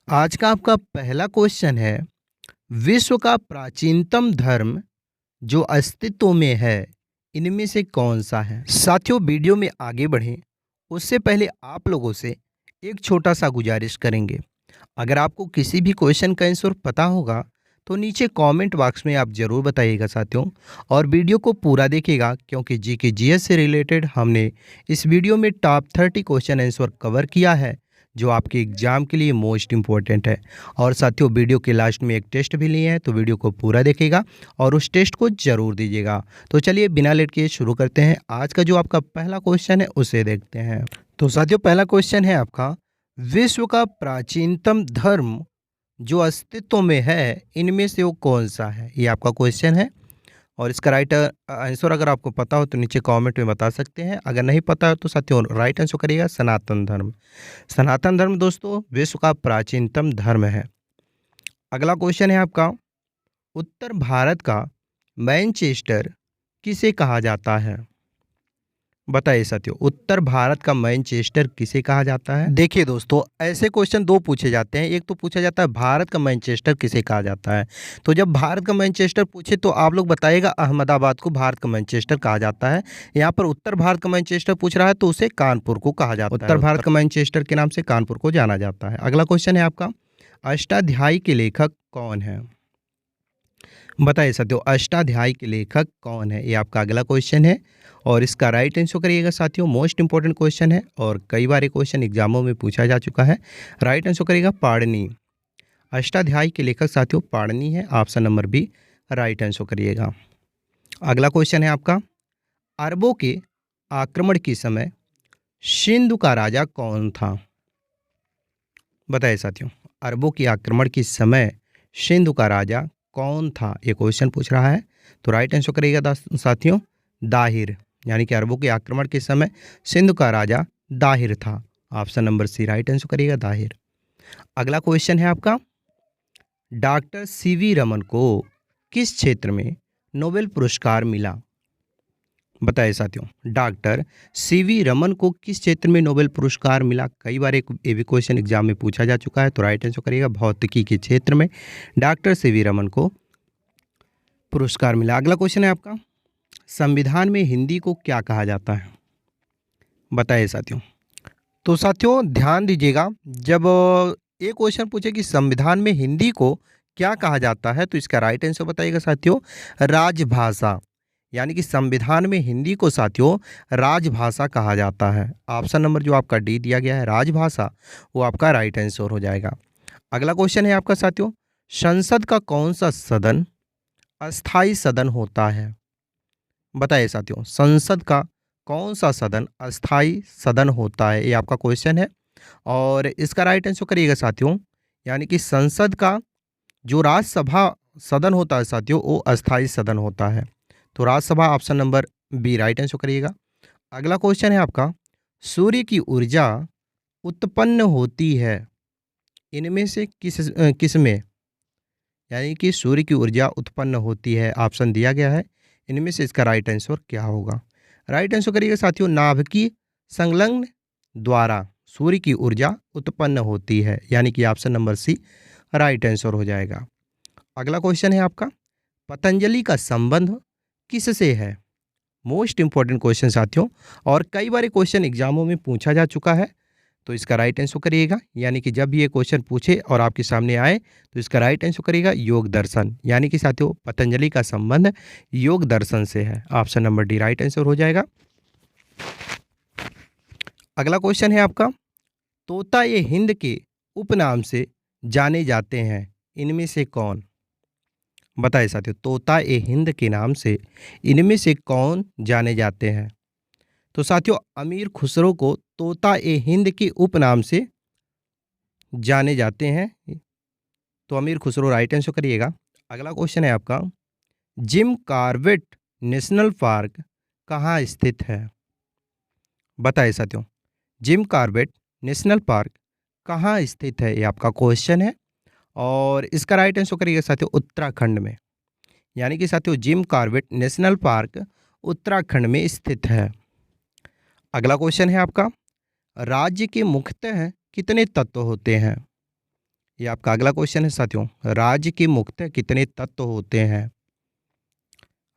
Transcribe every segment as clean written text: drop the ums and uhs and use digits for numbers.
आज का आपका पहला क्वेश्चन है, विश्व का प्राचीनतम धर्म जो अस्तित्व में है, इनमें से कौन सा है? साथियों, वीडियो में आगे बढ़ें उससे पहले आप लोगों से एक छोटा सा गुजारिश करेंगे। अगर आपको किसी भी क्वेश्चन का आंसर पता होगा तो नीचे कमेंट बॉक्स में आप ज़रूर बताइएगा साथियों। और वीडियो को पूरा देखिएगा क्योंकि जीके जीएस से रिलेटेड हमने इस वीडियो में टॉप 30 क्वेश्चन आंसर कवर किया है जो आपके एग्ज़ाम के लिए मोस्ट इम्पोर्टेंट है। और साथियों, वीडियो के लास्ट में एक टेस्ट भी लिए हैं तो वीडियो को पूरा देखिएगा और उस टेस्ट को ज़रूर दीजिएगा। तो चलिए बिना लेट के शुरू करते हैं। आज का जो आपका पहला क्वेश्चन है उसे देखते हैं। तो साथियों, पहला क्वेश्चन है आपका, विश्व का प्राचीनतम धर्म जो अस्तित्व में है, इनमें से वो कौन सा है? ये आपका क्वेश्चन है। और इसका राइट आंसर अगर आपको पता हो तो नीचे कमेंट में बता सकते हैं। अगर नहीं पता हो तो साथियों राइट आंसर करिएगा सनातन धर्म। सनातन धर्म दोस्तों विश्व का प्राचीनतम धर्म है। अगला क्वेश्चन है आपका, उत्तर भारत का मैनचेस्टर किसे कहा जाता है? बताइए साथियों, उत्तर भारत का मैनचेस्टर किसे कहा जाता है? देखिए दोस्तों, ऐसे क्वेश्चन दो पूछे जाते हैं। एक तो पूछा जाता है भारत का मैनचेस्टर किसे कहा जाता है। तो जब भारत का मैनचेस्टर पूछे तो आप लोग बताइएगा अहमदाबाद को भारत का मैनचेस्टर कहा जाता है। यहाँ पर उत्तर भारत का मैनचेस्टर पूछ रहा है तो उसे कानपुर को कहा जाता है। उत्तर भारत का मैनचेस्टर के नाम से कानपुर को जाना जाता है। अगला क्वेश्चन है आपका, अष्टाध्यायी के लेखक कौन है? बताइए साथियों, अष्टाध्यायी के लेखक कौन है? ये आपका अगला क्वेश्चन है और इसका राइट आंसर करिएगा साथियों। मोस्ट इंपॉर्टेंट क्वेश्चन है और कई बार ये क्वेश्चन एग्जामों में पूछा जा चुका है। राइट आंसर करिएगा पाणिनि। अष्टाध्यायी के लेखक साथियों पाणिनि है। Option number B right answer करिएगा। अगला क्वेश्चन है आपका, अरबों के आक्रमण के समय सिंधु का राजा कौन था? बताइए साथियों, अरबों के आक्रमण के समय सिंधु का राजा कौन था? ये क्वेश्चन पूछ रहा है। तो राइट आंसर करिएगा साथियों दाहिर, यानी कि अरबों के आक्रमण के समय सिंधु का राजा दाहिर था। Option number C right answer करिएगा दाहिर। अगला क्वेश्चन है आपका, डॉक्टर सीवी रमन को किस क्षेत्र में नोबेल पुरस्कार मिला? बताइए साथियों, डॉक्टर सीवी रमन को किस क्षेत्र में नोबेल पुरस्कार मिला? कई बार एक ये भी क्वेश्चन एग्जाम में पूछा जा चुका है। तो राइट आंसर करिएगा भौतिकी के क्षेत्र में डॉक्टर सीवी रमन को पुरस्कार मिला। अगला क्वेश्चन है आपका, संविधान में हिंदी को क्या कहा जाता है? बताइए साथियों। तो साथियों ध्यान दीजिएगा, जब ये क्वेश्चन पूछे कि संविधान में हिंदी को क्या कहा जाता है तो इसका राइट आंसर बताइएगा साथियों राजभाषा, यानी कि संविधान में हिंदी को साथियों राजभाषा कहा जाता है। ऑप्शन नंबर जो आपका डी दिया गया है राजभाषा, वो आपका राइट आंसर हो जाएगा। अगला क्वेश्चन है आपका साथियों, संसद का कौन सा सदन अस्थाई सदन होता है? बताइए साथियों, संसद का कौन सा सदन अस्थाई सदन होता है? ये आपका क्वेश्चन है और इसका राइट आंसर करिएगा साथियों, यानी कि संसद का जो राज्यसभा सदन होता है साथियों वो अस्थाई सदन होता है। तो Rajya Sabha option number B right answer करिएगा। अगला क्वेश्चन है आपका, सूर्य की ऊर्जा उत्पन्न होती है इनमें से किस में? यानी कि सूर्य की ऊर्जा उत्पन्न होती है, ऑप्शन दिया गया है, इनमें से इसका राइट आंसर क्या होगा? राइट आंसर करिएगा साथियों नाभिकीय संलग्न द्वारा सूर्य की ऊर्जा उत्पन्न होती है, यानी कि option number C right answer हो जाएगा। अगला क्वेश्चन है आपका, पतंजलि का संबंध किससे है? मोस्ट इंपॉर्टेंट क्वेश्चन साथियों और कई बार क्वेश्चन एग्जामों में पूछा जा चुका है। तो इसका राइट आंसर करिएगा, यानी कि जब ये क्वेश्चन पूछे और आपके सामने आए तो इसका राइट आंसर करिएगा योग दर्शन, यानी कि साथियों पतंजलि का संबंध योग दर्शन से है। Option number D right answer हो जाएगा। अगला क्वेश्चन है आपका, तोता ये हिंद के उपनाम से जाने जाते हैं इनमें से कौन? बताइए साथियों, तोता ए हिंद के नाम से इनमें से कौन जाने जाते हैं? तो साथियों अमीर खुसरो को तोता ए हिंद के उपनाम से जाने जाते हैं। तो अमीर खुसरो राइट आंसर करिएगा। अगला क्वेश्चन है आपका, जिम कॉर्बेट नेशनल पार्क कहाँ स्थित है? बताइए साथियों, जिम कॉर्बेट नेशनल पार्क कहाँ स्थित है? ये आपका क्वेश्चन है और इसका राइट आंसर करिएगा साथियों उत्तराखंड में, यानी कि साथियों Jim Corbett national park Uttarakhand में स्थित है। अगला क्वेश्चन है आपका, राज्य के मुख्यतः कितने तत्व होते हैं? ये आपका अगला क्वेश्चन है साथियों। राज्य के मुख्यतः कितने तत्व होते हैं?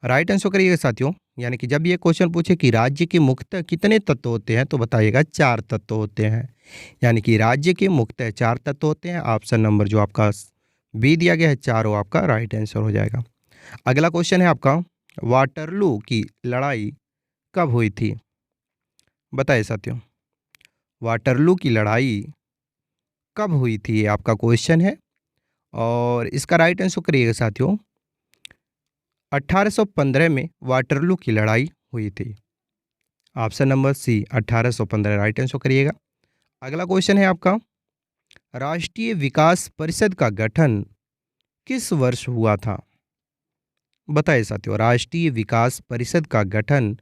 राइट आंसर करिएगा साथियों। यानी कि जब ये क्वेश्चन पूछे कि राज्य के मुख्यतः कितने तत्व होते हैं तो बताइएगा 4 तत्व होते हैं। यानी कि राज्य के मुख्यतः 4 तत्व होते हैं। ऑप्शन नंबर जो आपका बी दिया गया है 4, वो आपका राइट आंसर हो जाएगा। अगला क्वेश्चन है आपका, वाटरलू की लड़ाई कब हुई थी? बताइए साथियों, वाटरलू की लड़ाई कब हुई थी? ये आपका क्वेश्चन है और इसका राइट आंसर करिएगा साथियों। 1815 में वाटरलू की लड़ाई हुई थी। Option number C 1815 right answer करिएगा। अगला क्वेश्चन है आपका, राष्ट्रीय विकास परिषद का गठन किस वर्ष हुआ था? बताइए साथियों, राष्ट्रीय विकास परिषद का गठन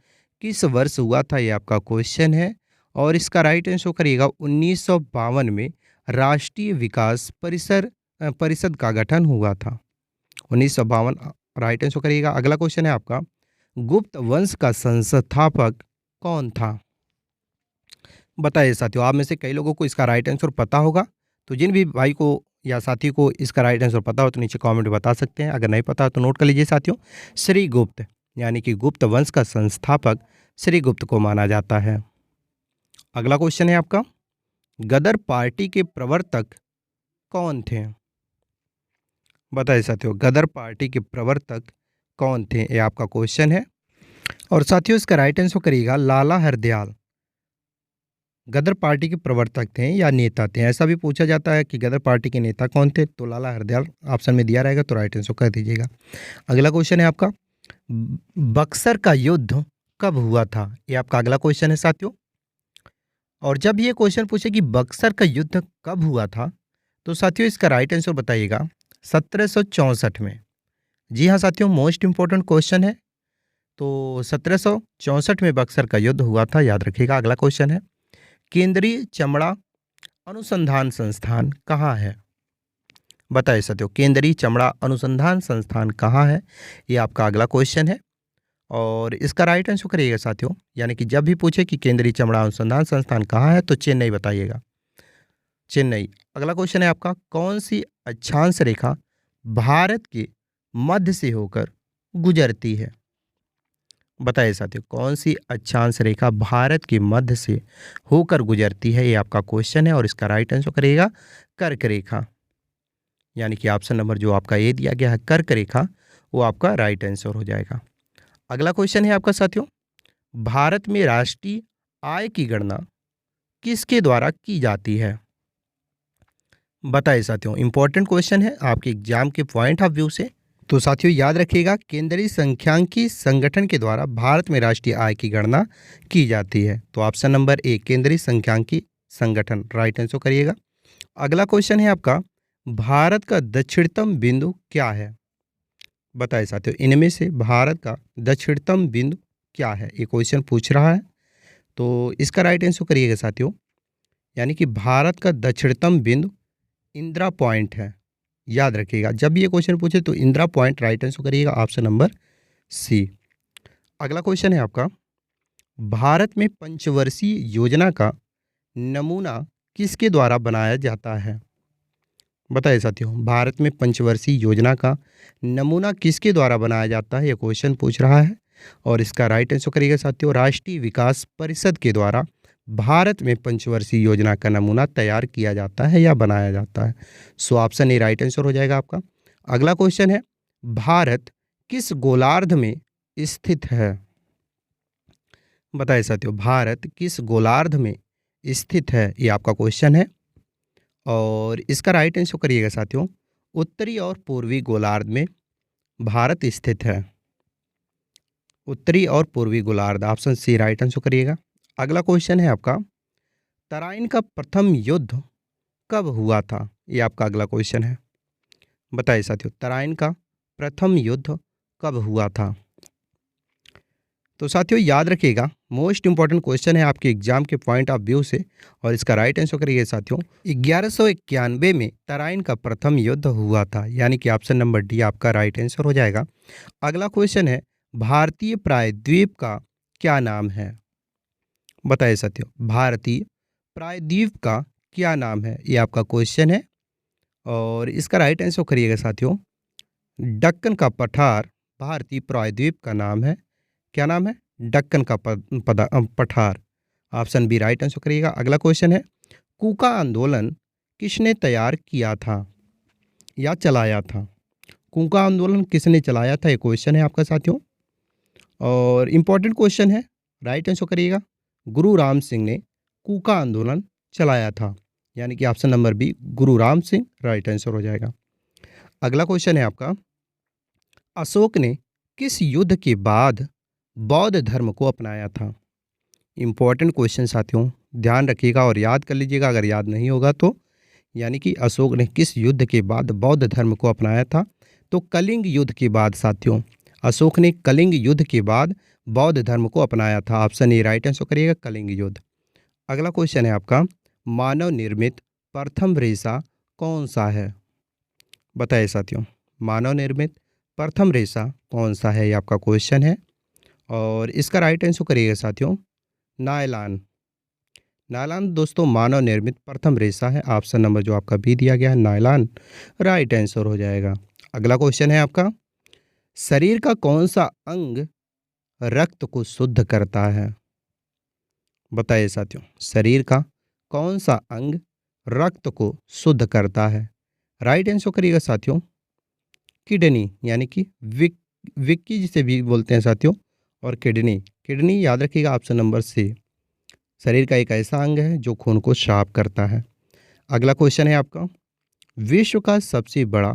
किस वर्ष हुआ था? ये आपका क्वेश्चन है और इसका राइट आंसर करिएगा 1952 में राष्ट्रीय विकास परिषद का गठन हुआ था। 1952 राइट आंसर करिएगा। अगला क्वेश्चन है आपका, गुप्त वंश का संस्थापक कौन था? बताइए साथियों, आप में से कई लोगों को इसका राइट आंसर पता होगा, तो जिन भी भाई को या साथी को इसका राइट आंसर पता हो तो नीचे कमेंट में बता सकते हैं। अगर नहीं पता तो नोट कर लीजिए साथियों। श्रीगुप्त, यानी कि गुप्त वंश का संस्थापक श्रीगुप्त को माना जाता है। अगला क्वेश्चन है आपका, गदर पार्टी के प्रवर्तक कौन थे? बताइए साथियों, गदर पार्टी के प्रवर्तक कौन थे? ये आपका क्वेश्चन है और साथियों इसका राइट आंसर करिएगा लाला हरदयाल। गदर पार्टी के प्रवर्तक थे या नेता थे, ऐसा भी पूछा जाता है कि गदर पार्टी के नेता कौन थे, तो लाला हरदयाल ऑप्शन में दिया रहेगा, तो राइट आंसर कर दीजिएगा। अगला क्वेश्चन है आपका, बक्सर का युद्ध कब हुआ था? ये आपका अगला क्वेश्चन है साथियों। और जब ये क्वेश्चन पूछे कि बक्सर का युद्ध कब हुआ था, तो साथियों इसका राइट आंसर बताइएगा 1764 में। जी हाँ साथियों, मोस्ट इंपॉर्टेंट क्वेश्चन है। तो 1764 में बक्सर का युद्ध हुआ था, याद रखिएगा। अगला क्वेश्चन है, केंद्रीय चमड़ा अनुसंधान संस्थान कहाँ है? बताइए साथियों, केंद्रीय चमड़ा अनुसंधान संस्थान कहाँ है? ये आपका अगला क्वेश्चन है और इसका राइट आंसर करिएगा साथियों। यानी कि जब भी पूछे कि केंद्रीय चमड़ा अनुसंधान संस्थान कहाँ है तो चेन्नई बताइएगा, चेन्नई। अगला क्वेश्चन है आपका, कौन सी अक्षांश रेखा भारत के मध्य से होकर गुजरती है? बताइए साथियों, कौन सी अक्षांश रेखा भारत के मध्य से होकर गुजरती है? ये आपका क्वेश्चन है और इसका राइट आंसर करिएगा कर्क रेखा। यानी कि ऑप्शन नंबर जो आपका ए दिया गया है कर्क रेखा, वो आपका राइट आंसर हो जाएगा। अगला क्वेश्चन है आपका साथियों, भारत में राष्ट्रीय आय की गणना किसके द्वारा की जाती है? बताइए साथियों, इंपॉर्टेंट क्वेश्चन है आपके एग्जाम के पॉइंट ऑफ व्यू से। तो साथियों याद रखिएगा, केंद्रीय सांख्यिकी संगठन के द्वारा भारत में राष्ट्रीय आय की गणना की जाती है। तो ऑप्शन नंबर ए केंद्रीय सांख्यिकी संगठन राइट आंसर करिएगा। अगला क्वेश्चन है आपका, भारत का दक्षिणतम बिंदु क्या है? बताइए साथियों, इनमें से भारत का दक्षिणतम बिंदु क्या है? ये क्वेश्चन पूछ रहा है, तो इसका राइट आंसर करिएगा साथियों। यानी कि भारत का दक्षिणतम बिंदु इंदिरा पॉइंट है। याद रखिएगा, जब भी ये क्वेश्चन पूछे तो इंदिरा पॉइंट राइट आंसर करिएगा, ऑप्शन नंबर सी। अगला क्वेश्चन है आपका, भारत में पंचवर्षीय योजना का नमूना किसके द्वारा बनाया जाता है? बताइए साथियों, भारत में पंचवर्षीय योजना का नमूना किसके द्वारा बनाया जाता है? ये क्वेश्चन पूछ रहा है और इसका राइट आंसर करिएगा साथियों, राष्ट्रीय विकास परिषद के द्वारा भारत में पंचवर्षीय योजना का नमूना तैयार किया जाता है या बनाया जाता है। So option A right answer हो जाएगा आपका। अगला क्वेश्चन है, भारत किस गोलार्ध में स्थित है? बताइए साथियों, भारत किस गोलार्ध में स्थित है? ये आपका क्वेश्चन है और इसका राइट आंसर करिएगा साथियों, उत्तरी और पूर्वी गोलार्ध में भारत स्थित है। उत्तरी और पूर्वी गोलार्ध, ऑप्शन सी राइट आंसर करिएगा। अगला क्वेश्चन है आपका, तराइन का प्रथम युद्ध कब हुआ था? ये आपका अगला क्वेश्चन है। बताइए साथियों, तराइन का प्रथम युद्ध कब हुआ था? तो साथियों याद रखिएगा, मोस्ट इंपॉर्टेंट क्वेश्चन है आपके एग्जाम के पॉइंट ऑफ व्यू से और इसका राइट आंसर करिए साथियों, 1191 में तराइन का प्रथम युद्ध हुआ था। यानी कि ऑप्शन नंबर डी आपका राइट आंसर हो जाएगा। अगला क्वेश्चन है, भारतीय प्रायद्वीप का क्या नाम है? बताइए साथियों, भारतीय प्रायद्वीप का क्या नाम है? ये आपका क्वेश्चन है और इसका राइट आंसर करिएगा साथियों, दक्कन का पठार भारतीय प्रायद्वीप का नाम है। क्या नाम है? दक्कन का पठार। ऑप्शन बी राइट आंसर करिएगा। अगला क्वेश्चन है, कूका आंदोलन किसने तैयार किया था या चलाया था? कूका आंदोलन किसने चलाया था, ये क्वेश्चन है आपका साथियों, और इम्पोर्टेंट क्वेश्चन है। राइट आंसर करिएगा, गुरु राम सिंह ने कूका आंदोलन चलाया था, यानी कि ऑप्शन नंबर बी गुरु राम सिंह राइट आंसर हो जाएगा। अगला क्वेश्चन है आपका, अशोक ने किस युद्ध के बाद बौद्ध धर्म को अपनाया था? इम्पोर्टेंट क्वेश्चन साथियों, ध्यान रखिएगा और याद कर लीजिएगा अगर याद नहीं होगा तो। यानी कि अशोक ने किस युद्ध के बाद बौद्ध धर्म को अपनाया था? तो कलिंग युद्ध के बाद साथियों, अशोक ने कलिंग युद्ध के बाद बौद्ध धर्म को अपनाया था। ऑप्शन ए राइट आंसर करिएगा, कलिंग युद्ध। अगला क्वेश्चन है आपका, मानव निर्मित प्रथम रेशा कौन सा है? बताइए साथियों, मानव निर्मित प्रथम रेशा कौन सा है, ये आपका क्वेश्चन है, और इसका राइट आंसर करिएगा साथियों, नायलॉन। नायलॉन दोस्तों मानव निर्मित प्रथम रेशा है। ऑप्शन नंबर जो आपका बी दिया गया है, नायलॉन राइट आंसर हो जाएगा। अगला क्वेश्चन है आपका, शरीर का कौन सा अंग रक्त को शुद्ध करता है? बताइए साथियों, शरीर का कौन सा अंग रक्त को शुद्ध करता है? राइट आंसर करिएगा साथियों, किडनी, यानी कि विक्की जिसे भी बोलते हैं साथियों, और किडनी। किडनी याद रखिएगा, ऑप्शन नंबर सी। शरीर का एक ऐसा अंग है जो खून को साफ करता है। अगला क्वेश्चन है आपका, विश्व का सबसे बड़ा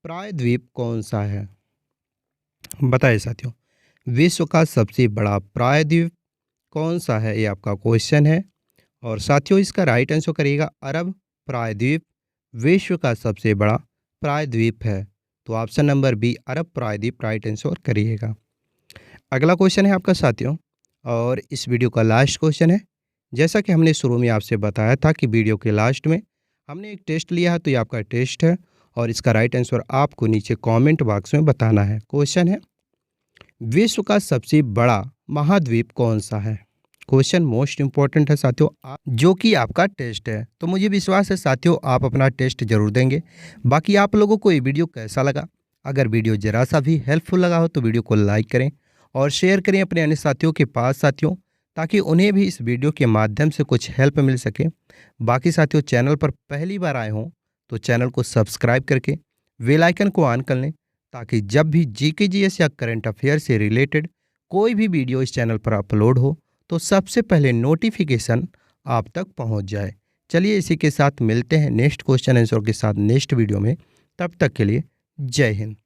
प्रायद्वीप कौन सा है? बताइए साथियों, विश्व का सबसे बड़ा प्रायद्वीप कौन सा है, ये आपका क्वेश्चन है, और साथियों इसका राइट आंसर करिएगा, अरब प्रायद्वीप विश्व का सबसे बड़ा प्रायद्वीप है। तो ऑप्शन नंबर बी अरब प्रायद्वीप राइट आंसर करिएगा। अगला क्वेश्चन है आपका साथियों, और इस वीडियो का लास्ट क्वेश्चन है। जैसा कि हमने शुरू में आपसे बताया था कि वीडियो के लास्ट में हमने एक टेस्ट लिया है, तो ये आपका टेस्ट है, और इसका राइट आंसर आपको नीचे कमेंट बॉक्स में बताना है। क्वेश्चन है, विश्व का सबसे बड़ा महाद्वीप कौन सा है? क्वेश्चन मोस्ट इंपॉर्टेंट है साथियों, जो कि आपका टेस्ट है। तो मुझे विश्वास है साथियों आप अपना टेस्ट जरूर देंगे। बाकी आप लोगों को ये वीडियो कैसा लगा? अगर वीडियो जरा सा भी हेल्पफुल लगा हो तो वीडियो को लाइक करें और शेयर करें अपने अन्य साथियों के पास साथियों, ताकि उन्हें भी इस वीडियो के माध्यम से कुछ हेल्प मिल सके। बाकी साथियों चैनल पर पहली बार आए हों तो चैनल को सब्सक्राइब करके बेल आइकन को ऑन कर लें, ताकि जब भी जीके जीएस या करंट अफेयर से रिलेटेड कोई भी वीडियो इस चैनल पर अपलोड हो तो सबसे पहले नोटिफिकेशन आप तक पहुंच जाए। चलिए इसी के साथ मिलते हैं नेक्स्ट क्वेश्चन आंसर के साथ नेक्स्ट वीडियो में। तब तक के लिए जय हिंद।